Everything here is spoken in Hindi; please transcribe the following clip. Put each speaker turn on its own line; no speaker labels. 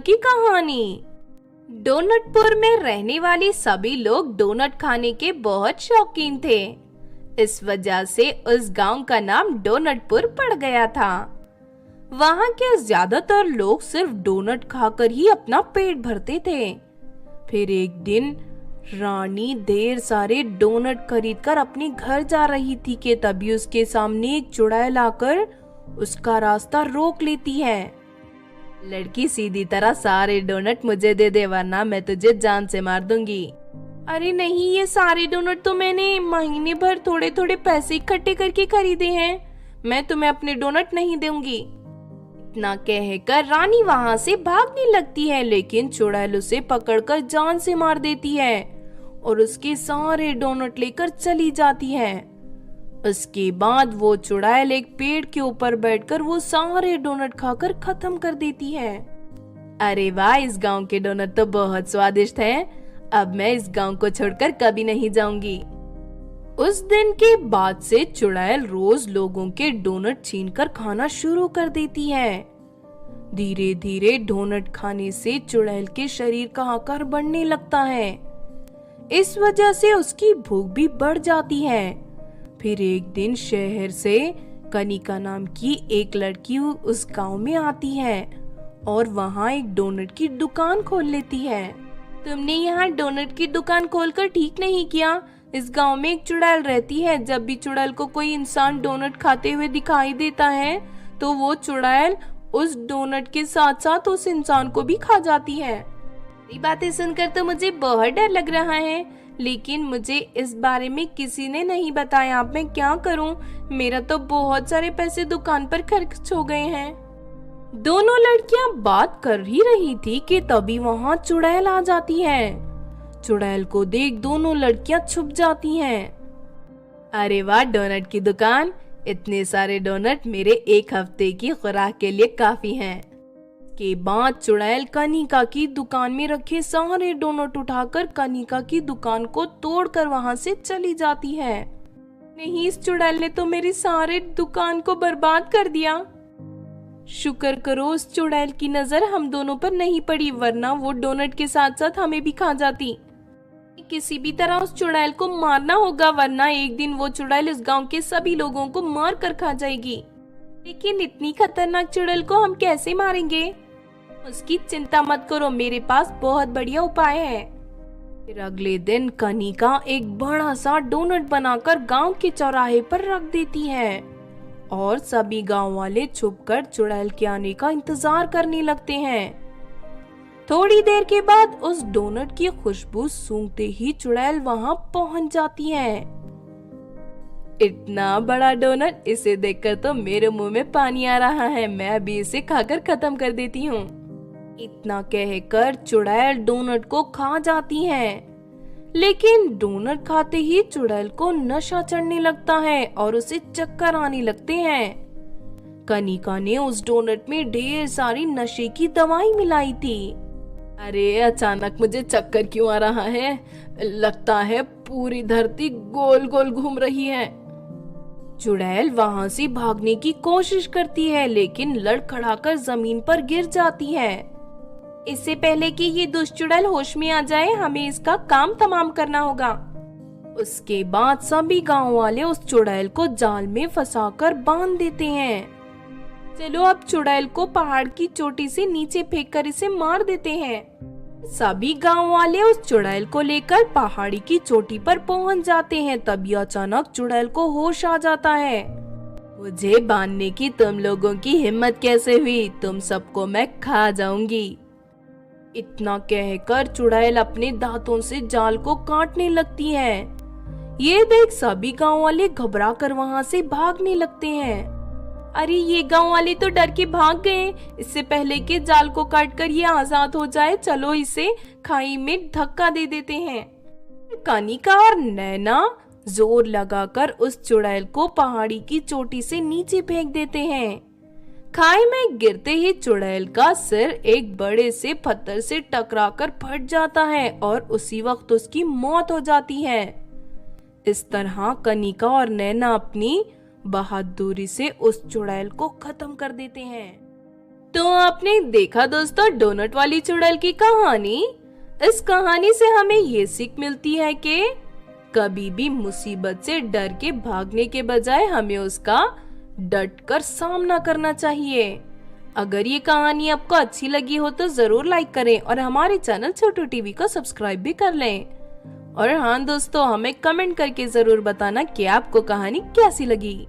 की कहानी। डोनटपुर में रहने वाले सभी लोग डोनट खाने के बहुत शौकीन थे। इस वजह से उस गांव का नाम डोनटपुर पड़ गया था। वहां के ज्यादातर लोग सिर्फ डोनट खाकर ही अपना पेट भरते थे। फिर एक दिन रानी ढेर सारे डोनट खरीदकर अपने घर जा रही थी कि तभी उसके सामने एक चुड़ैल आकर उसका रास्ता रोक लेती है। लड़की, सीधी तरह सारे डोनट मुझे दे दे वरना मैं तुझे जान से मार दूंगी। अरे नहीं, ये सारे डोनट तो मैंने महीने भर थोड़े थोड़े पैसे इकट्ठे करके खरीदे हैं। मैं तुम्हें अपने डोनट नहीं दूंगी। इतना कहकर रानी वहां से भागने लगती है, लेकिन चुड़ैल उसे पकड़कर जान से मार देती है और उसके सारे डोनट लेकर चली जाती है। उसके बाद वो चुड़ैल एक पेड़ के ऊपर बैठकर वो सारे डोनट खाकर खत्म कर देती है। अरे वाह, इस गांव के डोनट तो बहुत स्वादिष्ट हैं। अब मैं इस गांव को छोड़कर कभी नहीं जाऊंगी। उस दिन के बाद से चुड़ैल रोज लोगों के डोनट छीनकर खाना शुरू कर देती है। धीरे धीरे डोनट खाने से चुड़ैल के शरीर का आकार बढ़ने लगता है। इस वजह से उसकी भूख भी बढ़ जाती है। फिर एक दिन शहर से कनिका नाम की एक लड़की उस गांव में आती है और वहां एक डोनट की दुकान खोल लेती है। तुमने यहाँ डोनट की दुकान खोलकर ठीक नहीं किया। इस गांव में एक चुड़ैल रहती है। जब भी चुड़ैल को कोई इंसान डोनट खाते हुए दिखाई देता है तो वो चुड़ैल उस डोनट के साथ साथ उस इंसान को भी खा जाती है। ये बातें सुनकर तो मुझे बहुत डर लग रहा है, लेकिन मुझे इस बारे में किसी ने नहीं बताया। अब मैं क्या करूं? मेरा तो बहुत सारे पैसे दुकान पर खर्च हो गए हैं। दोनों लड़कियां बात कर ही रही थी कि तभी वहां चुड़ैल आ जाती है। चुड़ैल को देख दोनों लड़कियां छुप जाती हैं। अरे वाह, डोनट की दुकान! इतने सारे डोनट मेरे एक हफ्ते की खुराक के लिए काफी हैं। के बाद चुड़ैल कनिका की दुकान में रखे सारे डोनट उठाकर कनिका की दुकान को तोड़कर वहां से चली जाती है। नहीं, इस चुड़ैल ने तो मेरी सारे दुकान को बर्बाद कर दिया। शुक्र करो उस चुड़ैल की नजर हम दोनों पर नहीं पड़ी, वरना वो डोनट के साथ साथ हमें भी खा जाती। किसी भी तरह उस चुड़ैल को मारना होगा, वरना एक दिन वो चुड़ैल इस गांव के सभी लोगों को मार कर खा जाएगी। लेकिन इतनी खतरनाक चुड़ैल को हम कैसे मारेंगे? उसकी चिंता मत करो, मेरे पास बहुत बढ़िया उपाय है। फिर अगले दिन कनिका एक बड़ा सा डोनट बनाकर गांव के चौराहे पर रख देती है और सभी गांव वाले छुपकर चुड़ैल के आने का इंतजार करने लगते हैं। थोड़ी देर के बाद उस डोनट की खुशबू सूंघते ही चुड़ैल वहां पहुंच जाती है। इतना बड़ा डोनट, इसे देखकर तो मेरे मुंह में पानी आ रहा है। मैं अभी इसे खाकर खत्म कर देती हूँ। इतना कहकर चुड़ैल डोनट को खा जाती है, लेकिन डोनट खाते ही चुड़ैल को नशा चढ़ने लगता है और उसे चक्कर आने लगते हैं। कनिका ने उस डोनट में ढेर सारी नशे की दवाई मिलाई थी। अरे अचानक मुझे चक्कर क्यों आ रहा है? लगता है पूरी धरती गोल गोल घूम रही है। चुड़ैल वहां से भागने की कोशिश करती है, लेकिन लड़खड़ाकर जमीन पर गिर जाती है। इससे पहले कि ये दुष्ट चुड़ैल होश में आ जाए, हमें इसका काम तमाम करना होगा। उसके बाद सभी गांव वाले उस चुड़ैल को जाल में फंसाकर बांध देते हैं। चलो अब चुड़ैल को पहाड़ की चोटी से नीचे फेंककर इसे मार देते हैं। सभी गांव वाले उस चुड़ैल को लेकर पहाड़ी की चोटी पर पहुंच जाते हैं। तभी अचानक चुड़ैल को होश आ जाता है। मुझे बांधने की तुम लोगों की हिम्मत कैसे हुई? तुम सबको मैं खा जाऊंगी। इतना कहकर चुड़ैल अपने दांतों से जाल को काटने लगती है। ये देख सभी गांव वाले घबरा कर वहां से भागने लगते हैं। अरे ये गांव वाले तो डर के भाग गए। इससे पहले कि जाल को काटकर ये आजाद हो जाए, चलो इसे खाई में धक्का दे देते हैं। कनिका और नैना जोर लगाकर उस चुड़ैल को पहाड़ी की चोटी से नीचे फेंक देते हैं। खाई में गिरते ही चुड़ैल का सिर एक बड़े से पत्थर से टकराकर फट जाता है और उसी वक्त उसकी मौत हो जाती है। इस तरह कनिका और नैना अपनी बहादुरी से उस चुड़ैल को खत्म कर देते हैं। तो आपने देखा दोस्तों डोनट वाली चुड़ैल की कहानी। इस कहानी से हमें ये सीख मिलती है कि कभी भी मुसीबत से डर के भागने के बजाय हमें उसका डट कर सामना करना चाहिए। अगर ये कहानी आपको अच्छी लगी हो तो जरूर लाइक करें और हमारे चैनल छोटू टीवी को सब्सक्राइब भी कर लें। और हाँ दोस्तों, हमें कमेंट करके जरूर बताना कि आपको कहानी कैसी लगी।